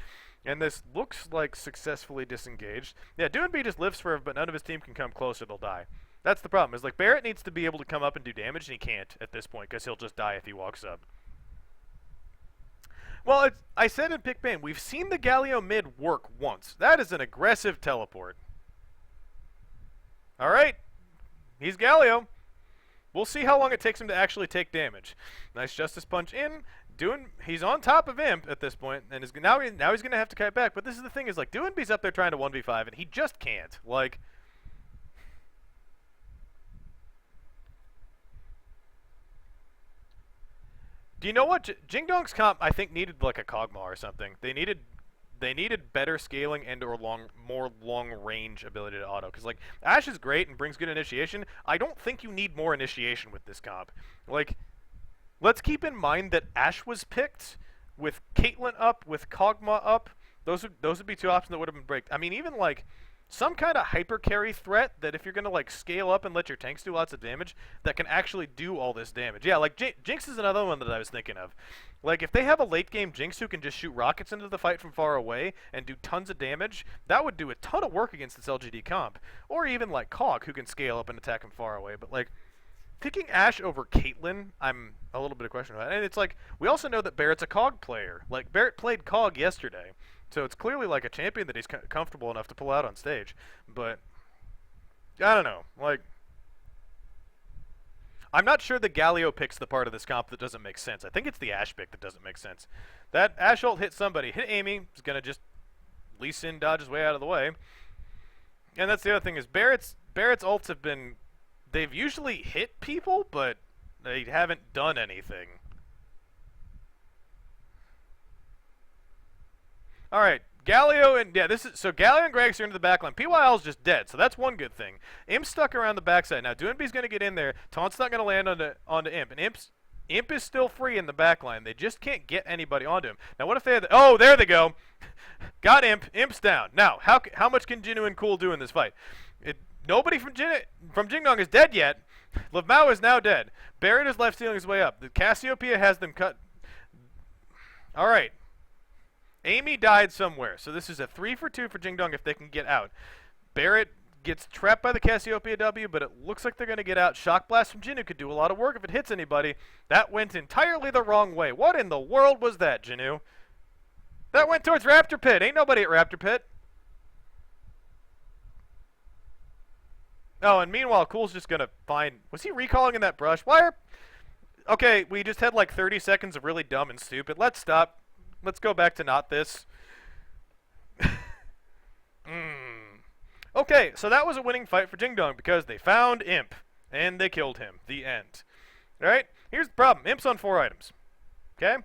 And this looks like successfully disengaged. Yeah, Doinby just lives forever, but none of his team can come close or they'll die. That's the problem, is like Barrett needs to be able to come up and do damage, and he can't at this point, because he'll just die if he walks up. Well, I said in Pick Bane, we've seen the Galio mid work once. That is an aggressive teleport. Alright, he's Galio. We'll see how long it takes him to actually take damage. Nice Justice Punch in. He's on top of Imp at this point, and now he's going to have to kite back. But this is the thing, is like, Doinby's up there trying to 1v5, and he just can't. Like, do you know what? JingDong's comp, I think, needed like a Kog'Maw or something. They needed better scaling and or more long-range ability to auto. Because, like, Ashe is great and brings good initiation. I don't think you need more initiation with this comp. Like, let's keep in mind that Ashe was picked with Caitlyn up, with Kog'Maw up. Those would be two options that would have been braked. I mean, even like some kind of hyper carry threat that if you're gonna like scale up and let your tanks do lots of damage, that can actually do all this damage. Yeah, like Jinx is another one that I was thinking of. Like if they have a late game Jinx who can just shoot rockets into the fight from far away and do tons of damage, that would do a ton of work against this LGD comp. Or even like Kog who can scale up and attack from far away. But like picking Ashe over Caitlyn, I'm a little bit of question about. And it's like we also know that Barrett's a Kog player. Like Barrett played Kog yesterday. So it's clearly like a champion that he's comfortable enough to pull out on stage. But I don't know. Like, I'm not sure the Galio pick's the part of this comp that doesn't make sense. I think it's the Ashe pick that doesn't make sense. That Ashe ult hit somebody, hit Amy, is going to just Lee Sin dodge his way out of the way. And that's the other thing is Barrett's ults have been, they've usually hit people, but they haven't done anything. All right, Galio and so Galio and Gregs are into the backline. PYL's just dead, so that's one good thing. Imp's stuck around the backside. Now Doinby's going to get in there. Taunt's not going to land onto Imp, and Imp is still free in the backline. They just can't get anybody onto him. Now what if they had oh, there they go. Got Imp. Imp's down. Now, how much can Jinu and Cool do in this fight? Nobody from JingDong is dead yet. Livmao is now dead. Barrett is left stealing his way up. The Cassiopeia has them cut. All right. Amy died somewhere, so this is a 3 for 2 for JingDong if they can get out. Barrett gets trapped by the Cassiopeia W, but it looks like they're going to get out. Shock Blast from Jinu could do a lot of work if it hits anybody. That went entirely the wrong way. What in the world was that, Jinu? That went towards Raptor Pit. Ain't nobody at Raptor Pit. Oh, and meanwhile, Cool's just going to find... Was he recalling in that brush? Why are... Okay, we just had like 30 seconds of really dumb and stupid. Let's stop. Let's go back to not this. Okay, so that was a winning fight for JingDong because they found Imp, and they killed him. The end. Alright, here's the problem. Imp's on 4 items. Okay?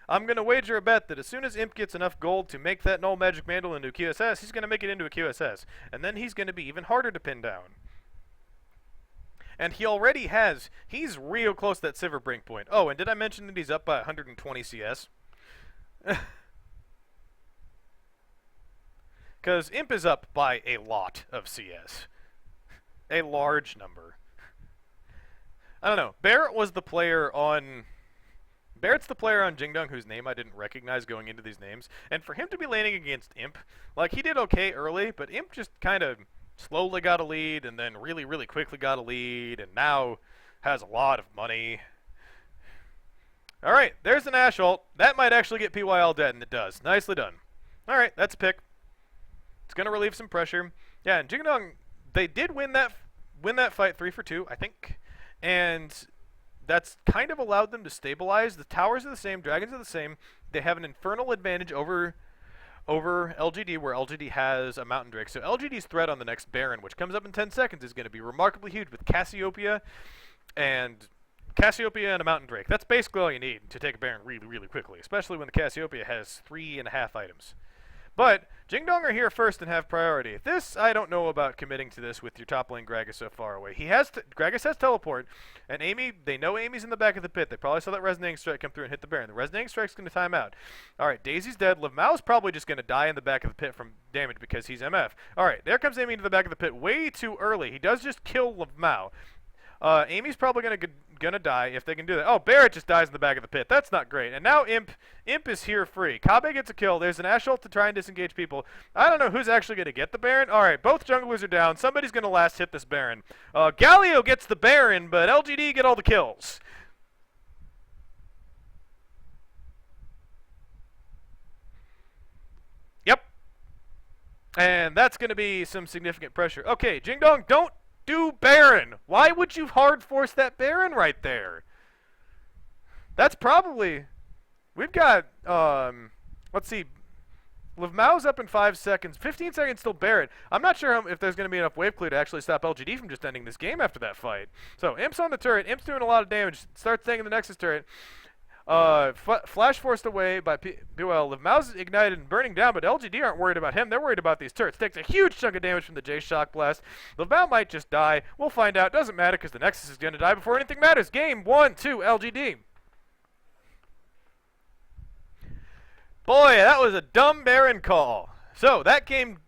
I'm going to wager a bet that as soon as Imp gets enough gold to make that Null Magic Mantle into a QSS, he's going to make it into a QSS. And then he's going to be even harder to pin down. And he already has, he's real close to that Sivir break point. Oh, and did I mention that he's up by 120 CS? Because Imp is up by a lot of CS. A large number. I don't know. Barrett's the player on JingDong whose name I didn't recognize going into these names. And for him to be landing against Imp, like he did okay early, but Imp just kind of slowly got a lead, and then really, really quickly got a lead, and now has a lot of money. Alright, there's an Ashe ult. That might actually get PYL dead, and it does. Nicely done. Alright, that's a pick. It's going to relieve some pressure. Yeah, and JingDong, they did win that fight 3 for 2, I think. And that's kind of allowed them to stabilize. The towers are the same, dragons are the same. They have an infernal advantage over LGD, where LGD has a Mountain Drake. So LGD's threat on the next Baron, which comes up in 10 seconds, is going to be remarkably huge with Cassiopeia and a Mountain Drake. That's basically all you need to take a Baron really, really quickly, especially when the Cassiopeia has 3.5 items. But JingDong are here first and have priority. This, I don't know about committing to this with your top lane Gragas so far away. Gragas has teleport, and Amy, they know Amy's in the back of the pit. They probably saw that Resonating Strike come through and hit the Baron. The Resonating Strike's going to time out. Alright, Daisy's dead. Livmao's probably just going to die in the back of the pit from damage because he's MF. Alright, there comes Amy into the back of the pit way too early. He does just kill Livmao. Amy's probably gonna die if they can do that. Oh, Barrett just dies in the back of the pit. That's not great. And now Imp is here free. Kabe gets a kill. There's an Ashe ult to try and disengage people. I don't know who's actually gonna get the Baron. All right, both junglers are down. Somebody's gonna last hit this Baron. Galio gets the Baron, but LGD get all the kills. Yep. And that's gonna be some significant pressure. Okay, JingDong, don't do Baron. Why would you hard force that Baron right there? That's probably... We've got, let's see. Livmao's up in 5 seconds. 15 seconds till Barrett. I'm not sure if there's going to be enough wave clear to actually stop LGD from just ending this game after that fight. So, Imp's on the turret. Imp's doing a lot of damage. Starts taking the Nexus turret. Flash forced away by well, the mouse is ignited and burning down, but LGD aren't worried about him. They're worried about these turrets. Takes a huge chunk of damage from the J Shock Blast. Lavelle might just die. We'll find out. Doesn't matter because the Nexus is going to die before anything matters. Game 1-2 LGD. Boy, that was a dumb Baron call. So that game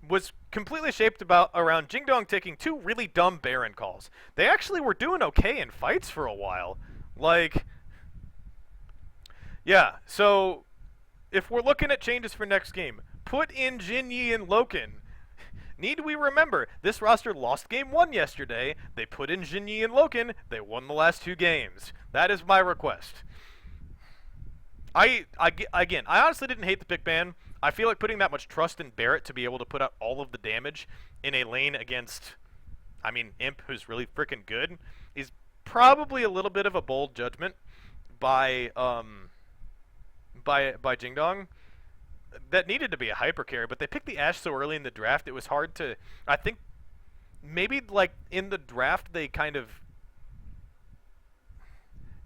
was completely shaped around JingDong taking two really dumb Baron calls. They actually were doing okay in fights for a while. Like, yeah, so if we're looking at changes for next game, put in Jin Yi and Loken. Need we remember, this roster lost game 1 yesterday. They put in Jin Yi and Loken. They won the last 2 games. That is my request. Again, I honestly didn't hate the pick ban. I feel like putting that much trust in Barrett to be able to put out all of the damage in a lane against, I mean, Imp, who's really freaking good, is probably a little bit of a bold judgment by JingDong. That needed to be a hyper carry, but they picked the Ashe so early in the draft, it was hard to, I think, maybe like in the draft they kind of,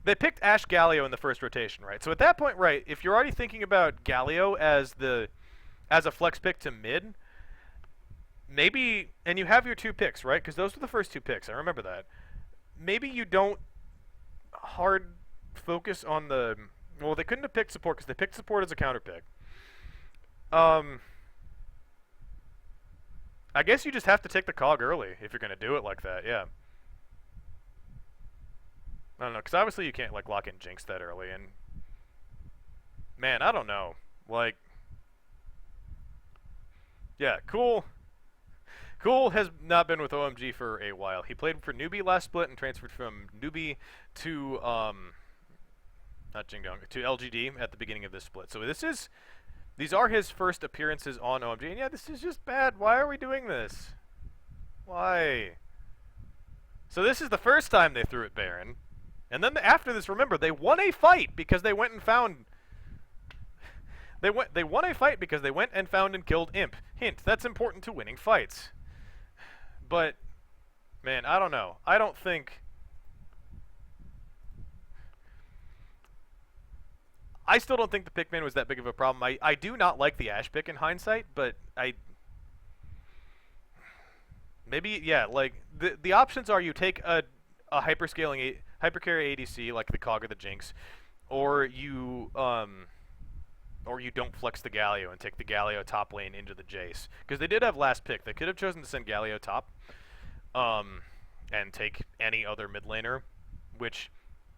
they picked Ashe Galio in the first rotation, right? So at that point, right, if you're already thinking about Galio as a flex pick to mid, maybe, and you have your 2 picks, right? Because those were the first 2 picks, I remember that. Maybe you don't hard focus on the, well, they couldn't have picked support because they picked support as a counter pick. I guess you just have to take the cog early if you're going to do it like that, yeah. I don't know, because obviously you can't, like, lock in Jinx that early, and... Man, I don't know. Like... Yeah, Cool has not been with OMG for a while. He played for Newbie last split and transferred from Newbie to, not JingDong, to LGD at the beginning of this split. So these are his first appearances on OMG, and yeah, this is just bad. Why are we doing this? Why? So this is the first time they threw at Baron. And then after this, remember, they won a fight because they went and found... They won a fight because they went and found and killed Imp. Hint, that's important to winning fights. But, man, I don't know. I don't think... I still don't think the pickman was that big of a problem. I do not like the Ashe pick in hindsight, but maybe, yeah, like, the options are you take a hypercarry ADC like the Cog or the Jinx, or you don't flex the Galio and take the Galio top lane into the Jace. Because they did have last pick. They could have chosen to send Galio top and take any other mid laner, which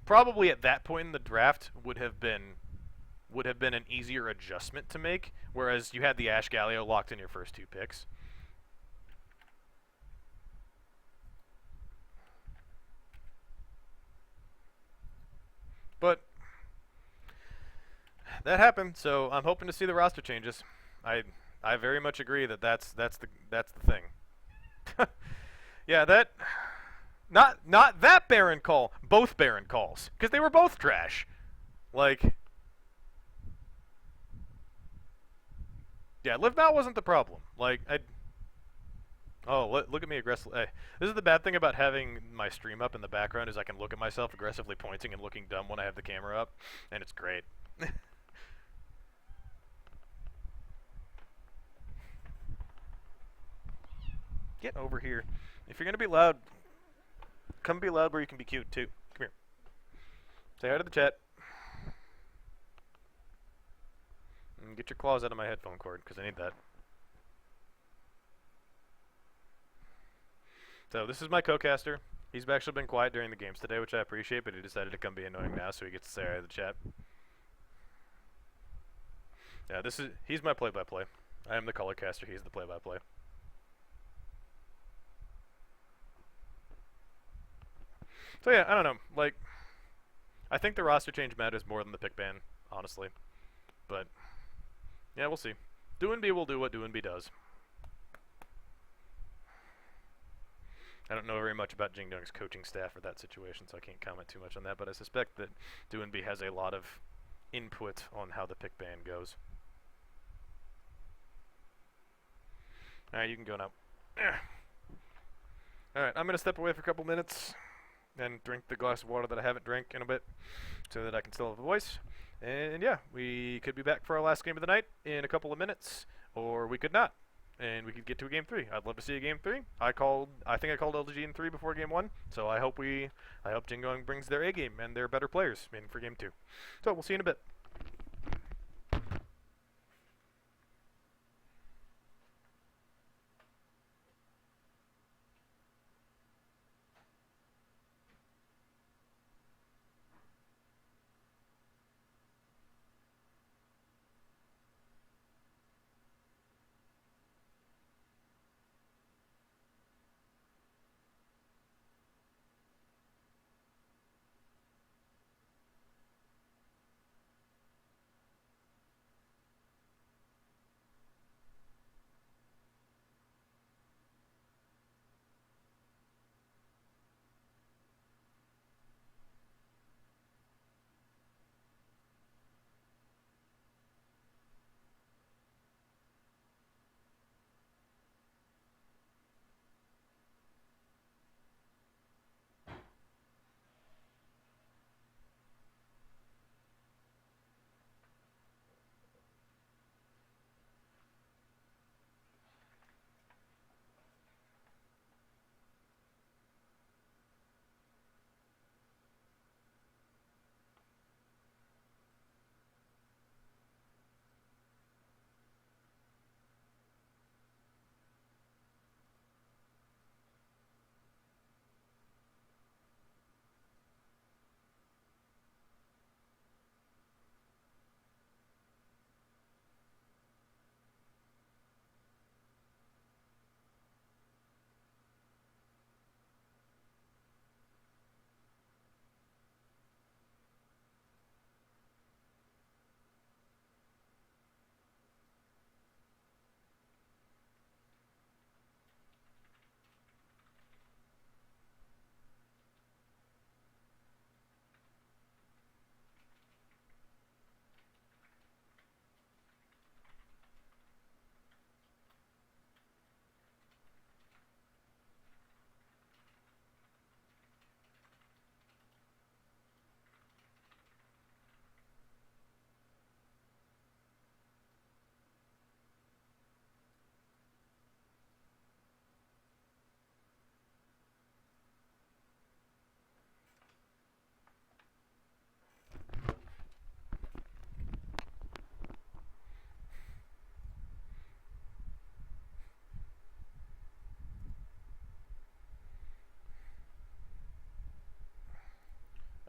probably at that point in the draft would have been an easier adjustment to make, whereas you had the Ashe Galio locked in your first 2 picks. But that happened, so I'm hoping to see the roster changes. I very much agree that that's the thing. Yeah, that not that Baron call, both Baron calls, because they were both trash. Like, yeah, Live Now wasn't the problem. Like, look at me aggressively. Hey, this is the bad thing about having my stream up in the background is I can look at myself aggressively pointing and looking dumb when I have the camera up, and it's great. Get over here. If you're gonna be loud, come be loud where you can be cute too. Come here. Say hi to the chat. And get your claws out of my headphone cord, because I need that. So this is my co-caster. He's actually been quiet during the games today, which I appreciate, but he decided to come be annoying now, so he gets to say hi to the chat. Yeah, he's my play-by-play. I am the color caster, he's the play-by-play. So yeah, I don't know. Like, I think the roster change matters more than the pick ban, honestly. But yeah, we'll see. Doinby will do what Doinby does. I don't know very much about JingDong's coaching staff for that situation, so I can't comment too much on that, but I suspect that Doinby has a lot of input on how the pick ban goes. Alright, you can go now. Alright, I'm going to step away for a couple minutes. and drink the glass of water that I haven't drank in a bit so that I can still have a voice. And yeah, we could be back for our last game of the night in a couple of minutes, or we could not. And we could get to a game 3. I'd love to see a game 3. I think I called LGD in 3 before game 1, so I hope JingDong brings their A game and their better players in for game 2. So we'll see you in a bit.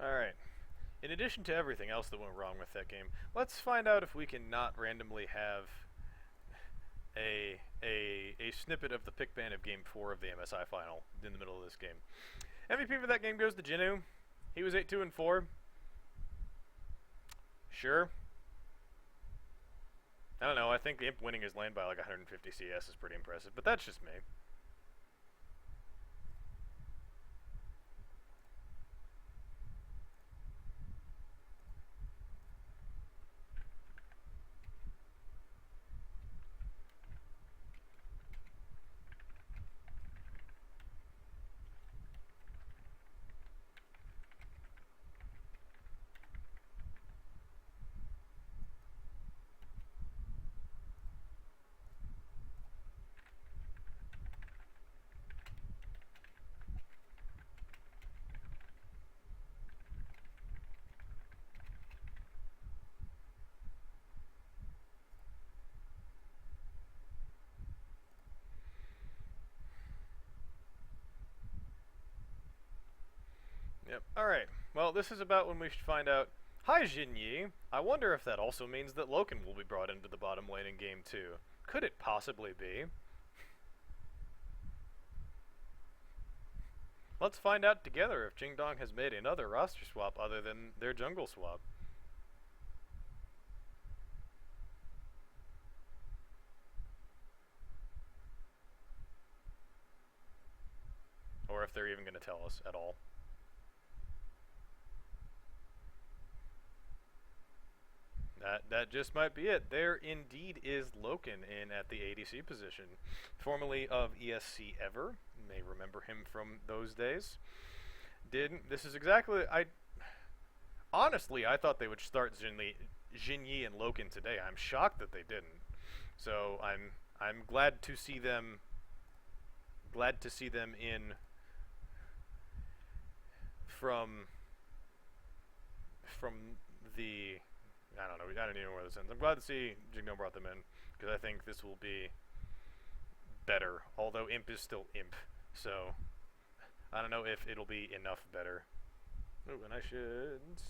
Alright. In addition to everything else that went wrong with that game, let's find out if we can not randomly have a snippet of the pick ban of Game 4 of the MSI final in the middle of this game. MVP for that game goes to Jinu. He was 8-2-4. Sure. I don't know, I think Imp winning his lane by like 150 CS is pretty impressive, but that's just me. Yep. Alright. Well, this is about when we should find out. Hi, Jinyi. I wonder if that also means that Loken will be brought into the bottom lane in Game 2. Could it possibly be? Let's find out together if JingDong has made another roster swap other than their jungle swap. Or if they're even going to tell us at all. That just might be it. There indeed is Loken in at the ADC position. Formerly of ESC Ever. You may remember him from those days. didn't. This is exactly honestly I thought they would start Jinyi and Loken today. I'm shocked that they didn't. So I'm glad to see them. Glad to see them in from the I don't know. I don't even know where this ends. I'm glad to see JingDong brought them in because I think this will be better. Although Imp is still Imp, so I don't know if it'll be enough better. Oh, and I should